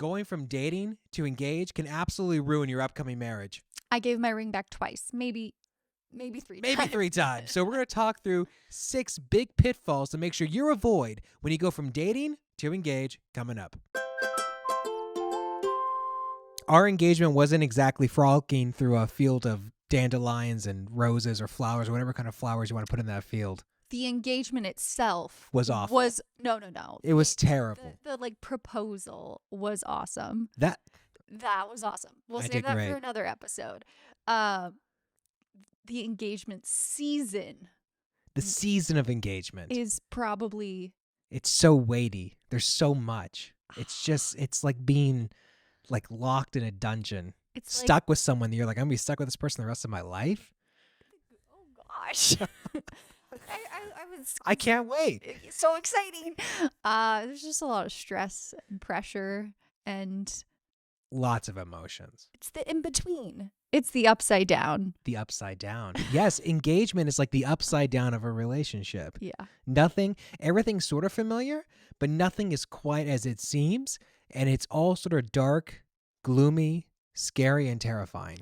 Going from dating to engage can absolutely ruin your upcoming marriage. I gave my ring back twice, maybe 3 times. Maybe 3 times. So we're going to talk through 6 big pitfalls to make sure you avoid when you go from dating to engage coming up. Our engagement wasn't exactly frolicking through a field of dandelions and roses or flowers or whatever kind of flowers you want to put in that field. The engagement itself Was awful. No. It was terrible. The like proposal was awesome. That was awesome. We'll I save did that great. for another episode. The engagement season. The season of engagement is probably. It's so weighty. There's so much. It's like being like locked in a dungeon. It's stuck with someone. You're like, I'm going to be stuck with this person the rest of my life. Oh gosh. I can't wait. It's so exciting. There's just a lot of stress and pressure and lots of emotions. It's the in between. It's the upside down. The upside down. Yes, engagement is like the upside down of a relationship. Yeah. Everything's sort of familiar, but nothing is quite as it seems. And it's all sort of dark, gloomy, scary, and terrifying.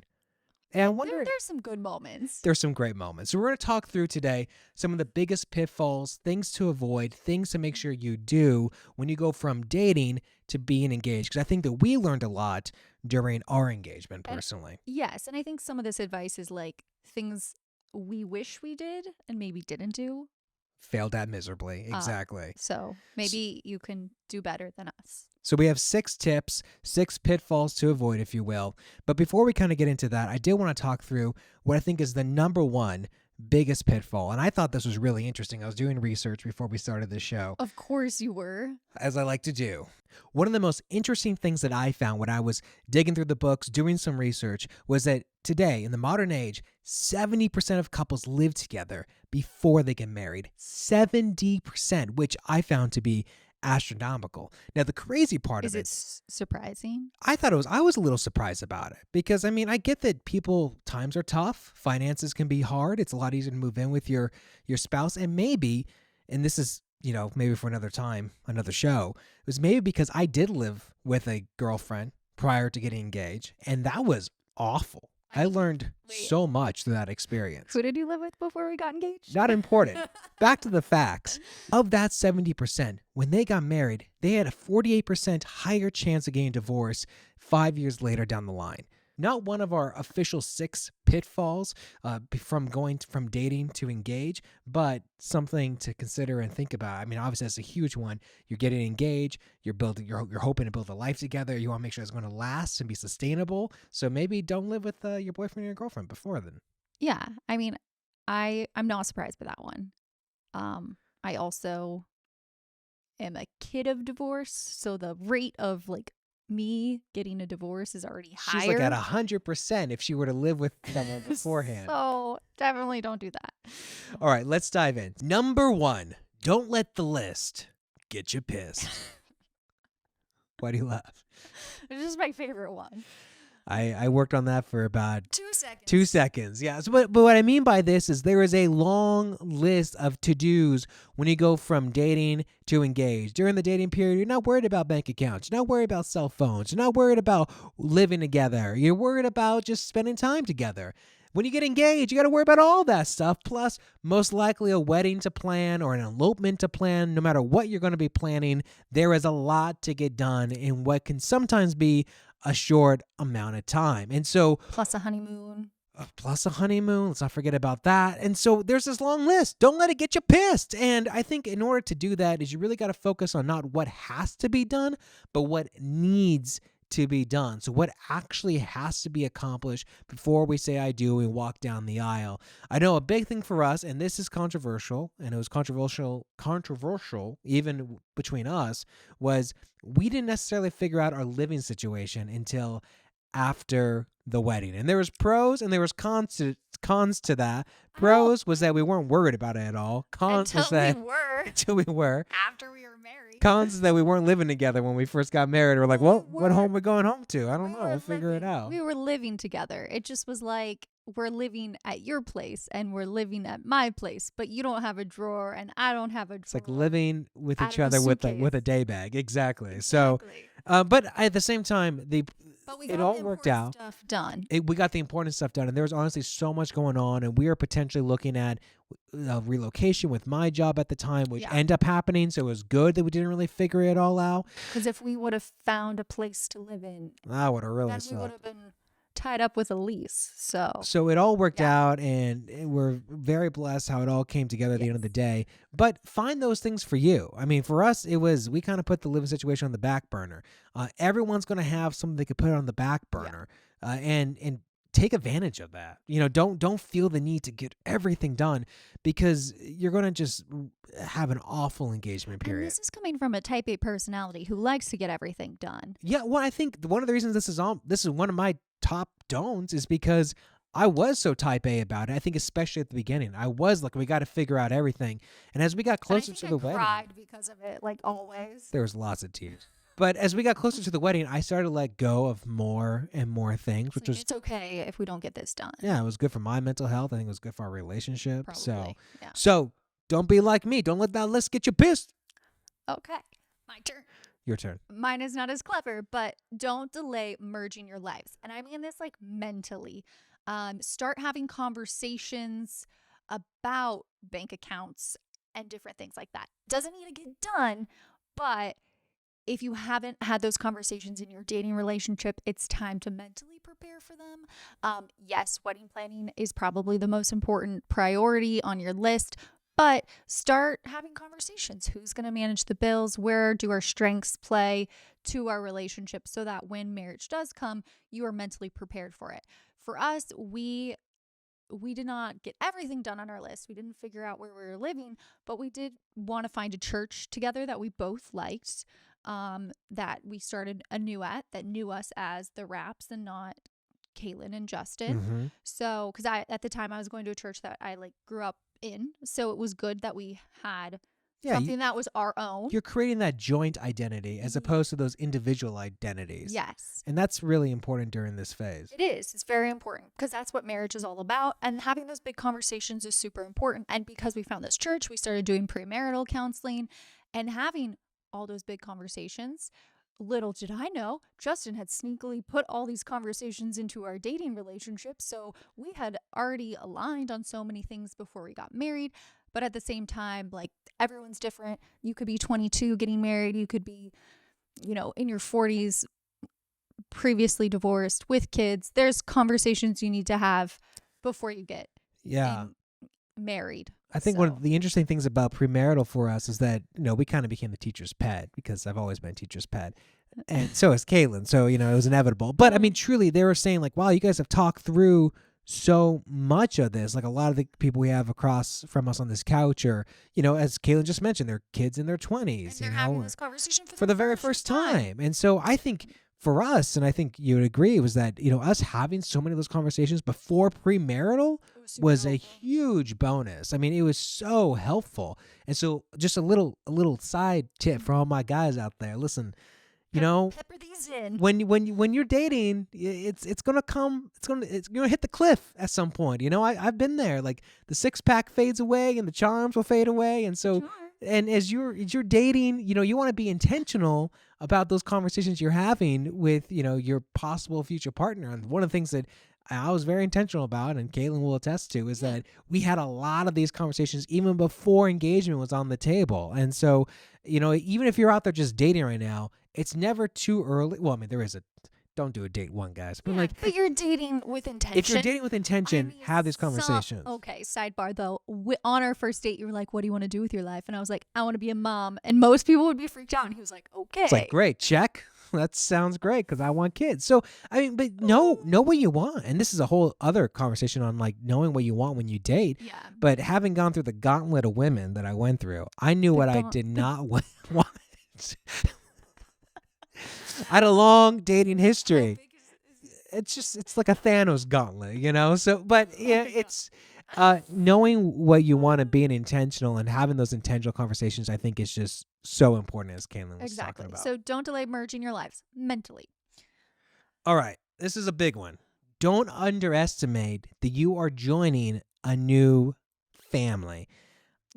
And I wonder, there's some good moments. There's some great moments. So we're going to talk through today some of the biggest pitfalls, things to avoid, things to make sure you do when you go from dating to being engaged. Because I think that we learned a lot during our engagement personally. Yes. And I think some of this advice is like things we wish we did and maybe didn't do. Failed at miserably. Exactly. So maybe you can do better than us. So we have 6 tips, 6 pitfalls to avoid, if you will. But before we kind of get into that, I did want to talk through what I think is the number one biggest pitfall. And I thought this was really interesting. I was doing research before we started this show. Of course you were. As I like to do. One of the most interesting things that I found when I was digging through the books, doing some research, was that today, in the modern age, 70% of couples live together before they get married. 70%, which I found to be astronomical. Now, the crazy part of it is surprising. I was a little surprised about it because, I mean, I get that times are tough. Finances can be hard. It's a lot easier to move in with your spouse. And maybe, and this is, maybe for another time, another show, it was maybe because I did live with a girlfriend prior to getting engaged. And that was awful. I learned so much through that experience. Who did you live with before we got engaged? Not important. Back to the facts. Of that 70%, when they got married, they had a 48% higher chance of getting divorced 5 years later down the line. Not one of our official 6 pitfalls from going from dating to engage, but something to consider and think about. I mean, obviously that's a huge one. You're getting engaged. You're hoping to build a life together. You want to make sure it's going to last and be sustainable. So maybe don't live with your boyfriend or your girlfriend before then. Yeah, I mean, I'm not surprised by that one. I also am a kid of divorce, so the rate of like me getting a divorce is already higher. She's like at 100% if she were to live with someone beforehand. So definitely don't do that. All right, let's dive in. Number 1, don't let the list get you pissed. Why do you laugh? This is my favorite one. I worked on that for about 2 seconds. 2 seconds. Yeah. So, but what I mean by this is there is a long list of to-dos when you go from dating to engage. During the dating period, you're not worried about bank accounts. You're not worried about cell phones. You're not worried about living together. You're worried about just spending time together. When you get engaged, you got to worry about all that stuff. Plus, most likely a wedding to plan or an elopement to plan. No matter what you're going to be planning, there is a lot to get done in what can sometimes be a short amount of time. And so plus a honeymoon. Let's not forget about that. And so there's this long list. Don't let it get you pissed. And I think in order to do that is you really got to focus on not what has to be done, but what needs to be done. So what actually has to be accomplished before we say I do and walk down the aisle. I know a big thing for us, and this is controversial, and it was controversial even between us, was we didn't necessarily figure out our living situation until after the wedding. And there was pros and there was cons to that. Pros was that we weren't worried about it at all. Cons was that until we were. After we were married. Cons is that we weren't living together when we first got married. We're like, well, what home are we going home to? I don't know. We'll figure it out. We were living together. It just was like we're living at your place and we're living at my place, but you don't have a drawer and I don't have a drawer. It's like living with out each of a other with suitcase. a day bag. Exactly. So, Exactly. but at the same time, But we it got all the worked important out. stuff done. We got the important stuff done, and there was honestly so much going on, and we were potentially looking at relocation with my job at the time, which Yeah. ended up happening. So it was good that we didn't really figure it all out. Because if we would have found a place to live in, That would have really then we would sucked. have been tied up with a lease. So it all worked Yeah. out, and we're very blessed how it all came together at the end of the day. But find those things for you. I mean, for us, we kind of put the living situation on the back burner. Everyone's going to have something they could put on the back burner, and take advantage of that. Don't feel the need to get everything done, because you're going to just have an awful engagement period. And this is coming from a type A personality who likes to get everything done. Yeah, well, I think one of the reasons this is one of my top don'ts is because I was so type A about it. I think especially at the beginning, I was like, we got to figure out everything. And as we got closer to the wedding, cried because of it, like always. there was lots of tears. But as we got closer to the wedding, I started to let go of more and more things, which was It's okay if we don't get this done. it was good for my mental health. I think it was good for our relationship. Probably. So don't be like me. Don't let that list get you pissed. Okay, my turn. Your turn. Mine is not as clever, but don't delay merging your lives. And I mean this like mentally. Start having conversations about bank accounts and different things like that. Doesn't need to get done, but if you haven't had those conversations in your dating relationship, it's time to mentally prepare for them. Yes, wedding planning is probably the most important priority on your list, but start having conversations. Who's going to manage the bills? Where do our strengths play to our relationship so that when marriage does come, you are mentally prepared for it? For us, we did not get everything done on our list. We didn't figure out where we were living, but we did want to find a church together that we both liked, that we started anew at, that knew us as the Raps and not Kaylin and Justin. Mm-hmm. So, because at the time I was going to a church that I grew up in, so it was good that we had something that was our own. You're creating that joint identity as opposed to those individual identities. Yes. And that's really important during this phase. It is. It's very important because that's what marriage is all about. And having those big conversations is super important. And because we found this church, we started doing premarital counseling and having all those big conversations. Little did I know, Justin had sneakily put all these conversations into our dating relationship. So we had already aligned on so many things before we got married. But at the same time, everyone's different. You could be 22 getting married. You could be, in your 40s, previously divorced with kids. There's conversations you need to have before you get married. I think one of the interesting things about premarital for us is that, we kind of became the teacher's pet, because I've always been a teacher's pet. And so is Kaylin. So, it was inevitable. But I mean, truly, they were saying wow, you guys have talked through so much of this. Like a lot of the people we have across from us on this couch are, as Kaylin just mentioned, they're kids in their 20s. And they're having this conversation for the very first time. And so I think for us, and I think you would agree, was that, us having so many of those conversations before premarital was a huge bonus. I mean, it was so helpful. And so just a little side tip for all my guys out there. Listen, pepper these in. When you're dating, it's gonna hit the cliff at some point. I've been there. Like the 6-pack fades away and the charms will fade away, and so and as you're dating, you want to be intentional about those conversations you're having with your possible future partner. And one of the things that I was very intentional about, and Kaylin will attest to, is that we had a lot of these conversations even before engagement was on the table. And so, even if you're out there just dating right now, it's never too early. Well, I mean, don't do a date one, guys. But but you're dating with intention. If you're dating with intention, have these conversations. Okay, sidebar though. On our first date, you were like, "What do you want to do with your life?" And I was like, "I want to be a mom." And most people would be freaked out. And he was like, "Okay." It's like, great, check. That sounds great because I want kids. So, I mean, but know what you want. And this is a whole other conversation on knowing what you want when you date. Yeah. But having gone through the gauntlet of women that I went through, I knew what I did not want. I had a long dating history. It's like a Thanos gauntlet, So, but yeah, it's knowing what you want to be and intentional and having those intentional conversations, I think is just so important, as Kaylin was talking about. So don't delay merging your lives mentally. All right. This is a big one. don't underestimate that you are joining a new family.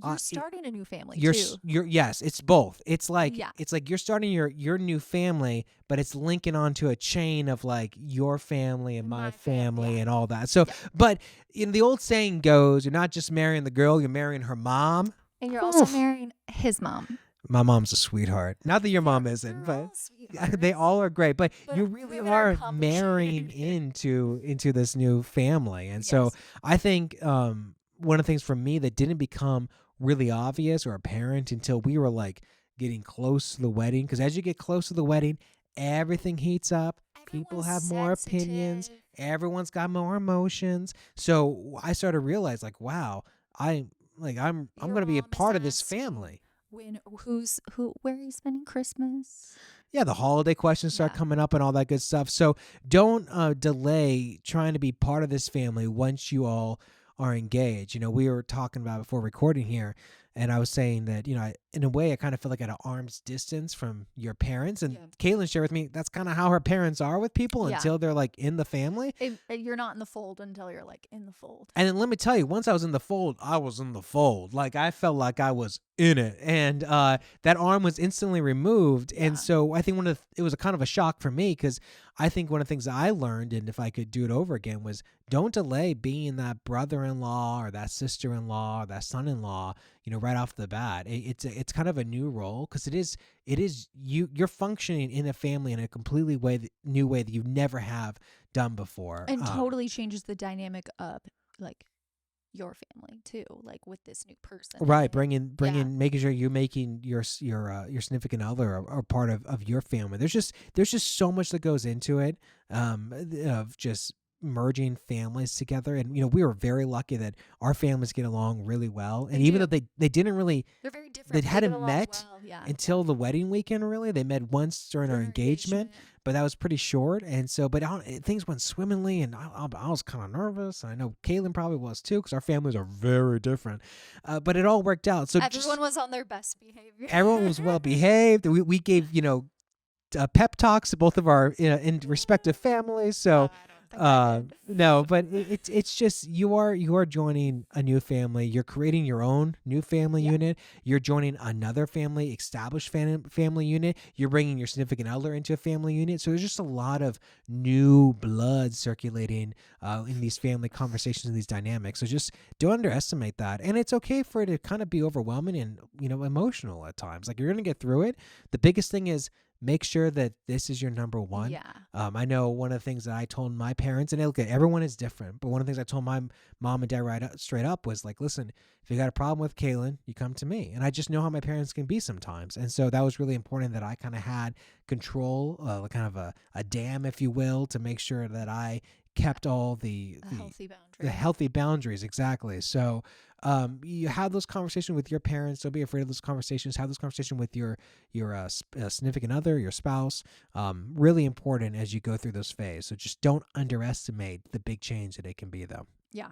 You're starting a new family You're too. yes, it's both. It's like Yeah. you're starting your new family, but it's linking onto a chain of like your family and my family and all that. So, but in the old saying goes, you're not just marrying the girl, you're marrying her mom. And you're also marrying his mom. My mom's a sweetheart. Not that your mom isn't, but they all are great. But you really are marrying into this new family, and so I think one of the things for me that didn't become really obvious or apparent until we were like getting close to the wedding, because as you get close to the wedding, everything heats up. People have more opinions. Everyone's got more emotions. So I started to realize, like, wow, I'm going to be a part of this family. Where are you spending Christmas? Yeah, the holiday questions start coming up and all that good stuff. So don't delay trying to be part of this family once you all are engaged. We were talking about before recording here, and I was saying that, in a way, I kind of feel like at an arm's distance from your parents. And Kaylin shared with me that's kind of how her parents are with people until they're like in the family. You're not in the fold until you're like in the fold. And then let me tell you, once I was in the fold, I was in the fold. Like I felt like I was in it, and that arm was instantly removed. And so I think it was a kind of a shock for me, because I think one of the things that I learned, and if I could do it over again, was don't delay being that brother-in-law or that sister-in-law or that son-in-law, right off the bat. It's kind of a new role, because it is you're functioning in a family in a completely new way that you never have done before, and totally changes the dynamic of like your family too, like with this new person, right? Bringing making sure you're making your significant other or part of your family. There's just so much that goes into it, of just merging families together. And we were very lucky that our families get along really well, and even though they didn't really, they're very different, they hadn't met until the wedding weekend. Really, they met once during our engagement, but that was pretty short. And so, but things went swimmingly, and I was kind of nervous. I know Kaylin probably was too, because our families are very different, but it all worked out. So everyone was on their best behavior. Everyone was well behaved. We gave pep talks to both of our in respective families. So no, but it's just you are joining a new family. You're creating your own new family unit. You're joining another family, established family unit. You're bringing your significant other into a family unit. So there's just a lot of new blood circulating in these family conversations and these dynamics. So just don't underestimate that. And it's okay for it to kind of be overwhelming and emotional at times. Like, you're gonna get through it. The biggest thing is, make sure that this is your number one. Yeah. I know one of the things that I told my parents, and look, everyone is different, but one of the things I told my mom and dad straight up was like, listen, if you got a problem with Kaylin, you come to me. And I just know how my parents can be sometimes. And so that was really important, that I kind of had control, kind of a dam, if you will, to make sure that I kept all the healthy boundaries. The healthy boundaries, exactly. So you have those conversations with your parents. Don't be afraid of those conversations. Have those conversations with your significant other, your spouse. Really important as you go through those phases. So just don't underestimate the big change that it can be, though. Yeah.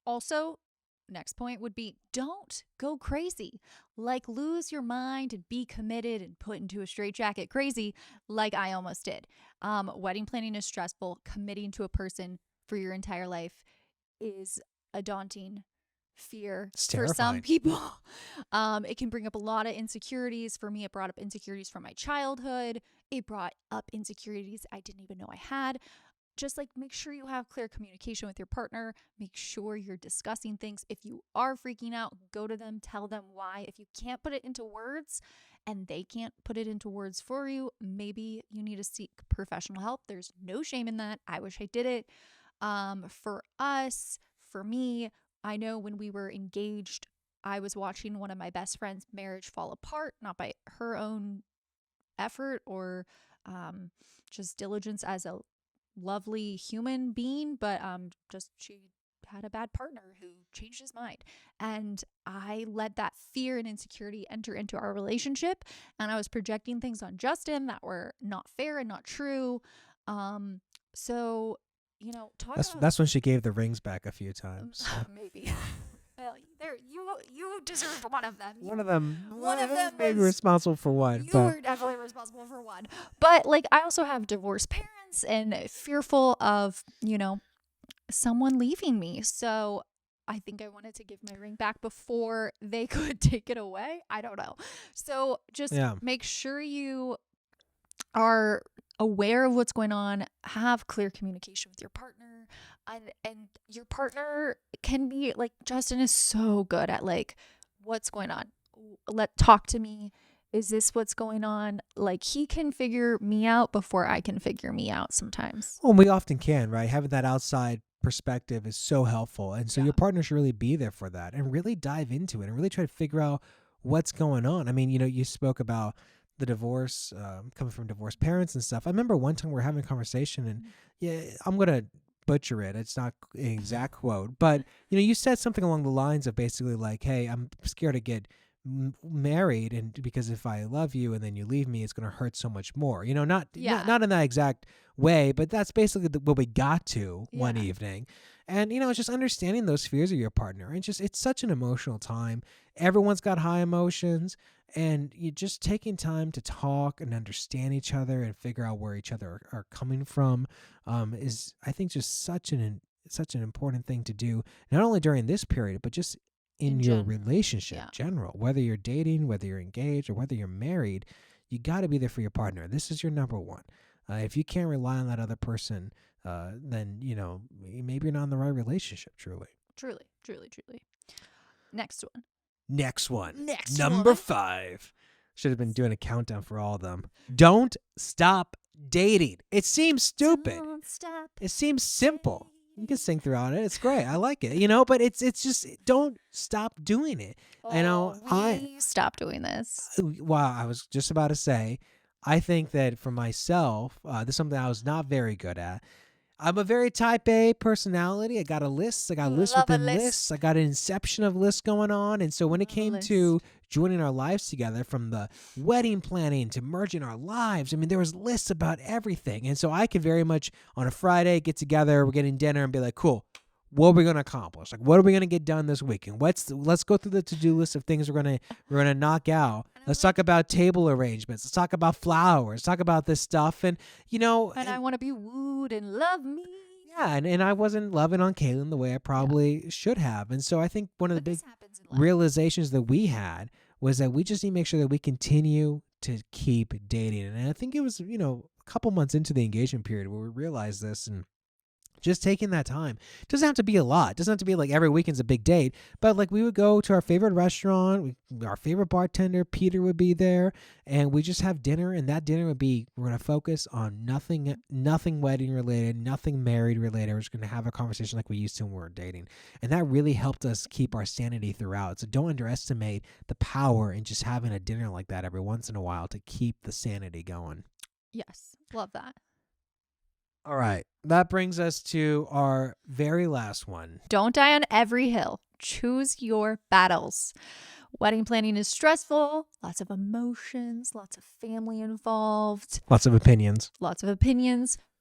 Also, next point would be, don't go crazy. Like, lose your mind and be committed and put into a straitjacket crazy, like I almost did. Wedding planning is stressful. Committing to a person for your entire life is a daunting fear for some people. It can bring up a lot of insecurities. For me, it brought up insecurities from my childhood. It brought up insecurities I didn't even know I had. Just like, make sure you have clear communication with your partner. Make sure you're discussing things. If you are freaking out, go to them, tell them why. If you can't put it into words and they can't put it into words for you, maybe you need to seek professional help. There's no shame in that. I wish I did it. For me, I know when we were engaged, I was watching one of my best friends' marriage fall apart, not by her own effort or just diligence as a lovely human being, but just she had a bad partner who changed his mind. And I let that fear and insecurity enter into our relationship, and I was projecting things on Justin that were not fair and not true. So, that's when she gave the rings back a few times. Maybe. Well, you deserved one of them. One of them maybe responsible for one. You were definitely responsible for one. But like, I also have divorced parents. tense and fearful of, someone leaving me. So I think I wanted to give my ring back before they could take it away. I don't know. So just Yeah. make sure you are aware of what's going on, have clear communication with your partner, and your partner can be like, Justin is so good at like, what's going on? Talk to me. Is this what's going on? Like, he can figure me out before I can figure me out sometimes. Well, we often can, right? Having that outside perspective is so helpful. And so Yeah. your partner should really be there for that and really dive into it and really try to figure out what's going on. I mean, you spoke about the divorce, coming from divorced parents and stuff. I remember one time we were having a conversation, and yeah, I'm going to butcher it. It's not an exact quote, but you said something along the lines of basically like, hey, I'm scared to get married, and because if I love you and then you leave me, it's going to hurt so much more. Not in that exact way, but that's basically what we got to one evening. And it's just understanding those fears of your partner, and just it's such an emotional time. Everyone's got high emotions, and you just taking time to talk and understand each other and figure out where each other are coming from is, I think, just such an important thing to do, not only during this period but just in your general. relationship Yeah. general, whether you're dating, whether you're engaged, or whether you're married. You got to be there for your partner. This is your number one. If you can't rely on that other person, then maybe you're not in the right relationship. Truly. Next one. Number 5. Should have been doing a countdown for all of them. Don't stop dating. It seems stupid. Don't stop. It seems simple. You can sing throughout it. It's great. I like it. But it's just, don't stop doing it. We stop doing this. Wow, I was just about to say, I think that for myself, this is something I was not very good at. I'm a very type A personality. I got a list. I got lists within lists. I got an inception of lists going on. And so when it came to joining our lives together, from the wedding planning to merging our lives, I mean, there was lists about everything. And so I could very much on a Friday get together, we're getting dinner, and be like, cool, what are we going to accomplish? Like, what are we going to get done this weekend? Let's go through the to-do list of things we're going to knock out. Let's talk about table arrangements. Let's talk about flowers. Talk about this stuff. And, I want to be wooed and love me. Yeah, and I wasn't loving on Kaylin the way I probably should have. And so I think one of the big realizations that we had was that we just need to make sure that we continue to keep dating. And I think it was, a couple months into the engagement period where we realized this, and just taking that time. It doesn't have to be a lot. It doesn't have to be like every weekend's a big date, but like we would go to our favorite restaurant. Our favorite bartender, Peter, would be there, and we just have dinner. And that dinner would be, we're going to focus on nothing wedding related, nothing married related. We're just going to have a conversation like we used to when we were dating. And that really helped us keep our sanity throughout. So don't underestimate the power in just having a dinner like that every once in a while to keep the sanity going. Yes. Love that. All right. That brings us to our very last one. Don't die on every hill. Choose your battles. Wedding planning is stressful. Lots of emotions, lots of family involved. Lots of opinions.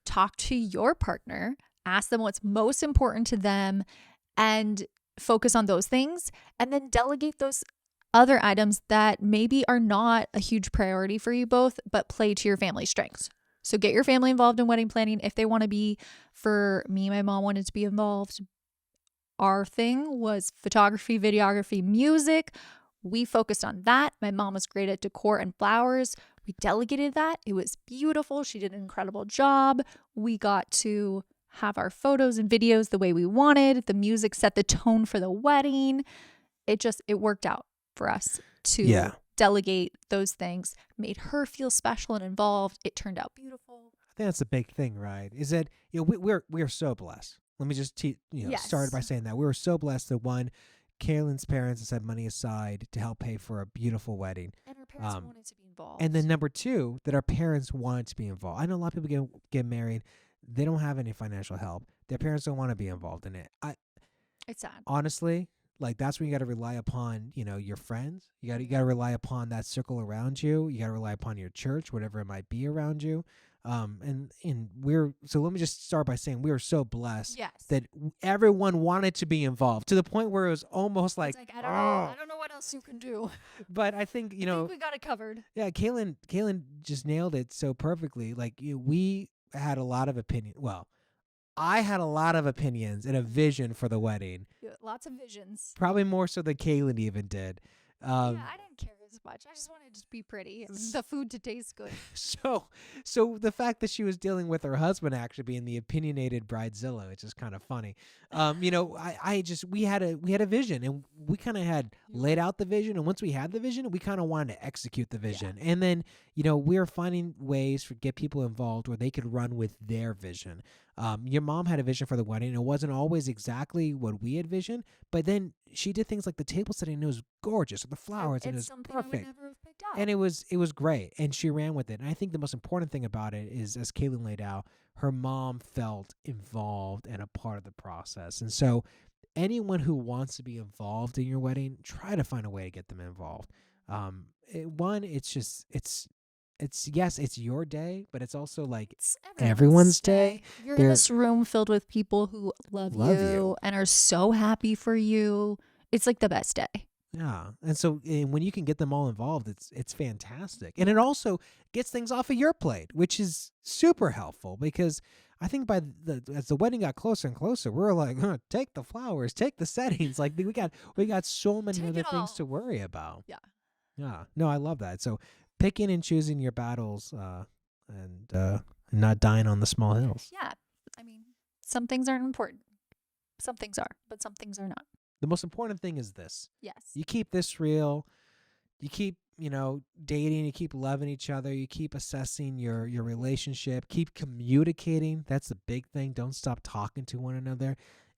Talk to your partner. Ask them what's most important to them and focus on those things. And then delegate those other items that maybe are not a huge priority for you both, but play to your family's strengths. So get your family involved in wedding planning if they want to be. For me, my mom wanted to be involved. Our thing was photography, videography, music. We focused on that. My mom was great at decor and flowers. We delegated that. It was beautiful. She did an incredible job. We got to have our photos and videos the way we wanted. The music set the tone for the wedding. It worked out for us to delegate those things, made her feel special and involved. It turned out beautiful. I think that's the big thing, right? Is that we're so blessed. Let me just start by saying that we were so blessed that one, Kaylin's parents has had money aside to help pay for a beautiful wedding, and her parents wanted to be involved. And then number 2, that our parents wanted to be involved. I know a lot of people get married, they don't have any financial help. Their parents don't want to be involved in it. It's sad, honestly. Like, that's when you got to rely upon, your friends. You got to rely upon that circle around you. You got to rely upon your church, whatever it might be around you. So let me just start by saying we were so blessed that everyone wanted to be involved, to the point where it was almost like I don't know what else you can do. But I think, I think we got it covered. Yeah, Kaylin just nailed it so perfectly. Like, we had a lot of opinion. Well, I had a lot of opinions and a vision for the wedding. Lots of visions. Probably more so than Kaylin even did. Yeah, I didn't care as much. I just wanted it to be pretty and the food to taste good. So the fact that she was dealing with her husband actually being the opinionated bridezilla, which is kind of funny. We had a vision, and we kind of had laid out the vision, and once we had the vision, we kind of wanted to execute the vision. And then, we were finding ways to get people involved where they could run with their vision. Your mom had a vision for the wedding. It wasn't always exactly what we had visioned, but then she did things like the table setting, and it was gorgeous, with the flowers, and it was something I would perfect. never have picked up. And it was great, and she ran with it. And I think the most important thing about it is, as Kaylin laid out, her mom felt involved and a part of the process. And so anyone who wants to be involved in your wedding, try to find a way to get them involved. It's your day, but it's also like It's everyone's day. You're in this room filled with people who love you and are so happy for you. It's like the best day. Yeah. And so when you can get them all involved, it's fantastic. And it also gets things off of your plate, which is super helpful, because I think as the wedding got closer and closer, we were like, take the flowers, take the settings. Like we got so many Take other it things all. to worry about. Yeah. Yeah. No, I love that. So picking and choosing your battles, and not dying on the small hills. Yeah. I mean, some things aren't important. Some things are, but some things are not. The most important thing is this. Yes. You keep this real. You keep, dating. You keep loving each other. You keep assessing your relationship. Keep communicating. That's the big thing. Don't stop talking to one another,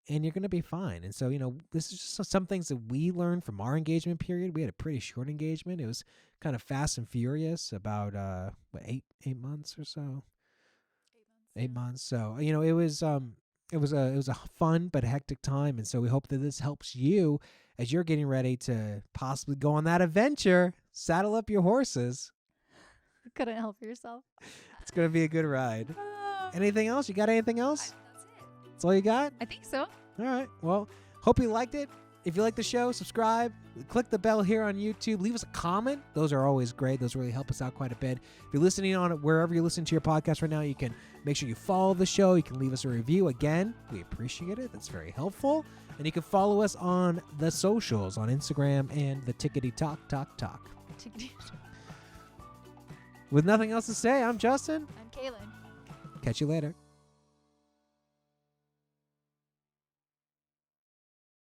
and you're going to be fine. And so, this is just some things that we learned from our engagement period. We had a pretty short engagement. It was kind of fast and furious, about 8 months or so. 8 months. So, it was a fun but hectic time, and so we hope that this helps you as you're getting ready to possibly go on that adventure. Saddle up your horses. Couldn't help yourself. It's going to be a good ride. Anything else? You got anything else? That's it. That's all you got? I think so. All right. Well, hope you liked it. If you like the show, subscribe. Click the bell here on YouTube. Leave us a comment. Those are always great. Those really help us out quite a bit. If you're listening on it, wherever you're listening to your podcast right now, you can make sure you follow the show. You can leave us a review. Again, we appreciate it. That's very helpful. And you can follow us on the socials, on Instagram and the Tickety Talk. With nothing else to say, I'm Justin. I'm Kaylin. Catch you later.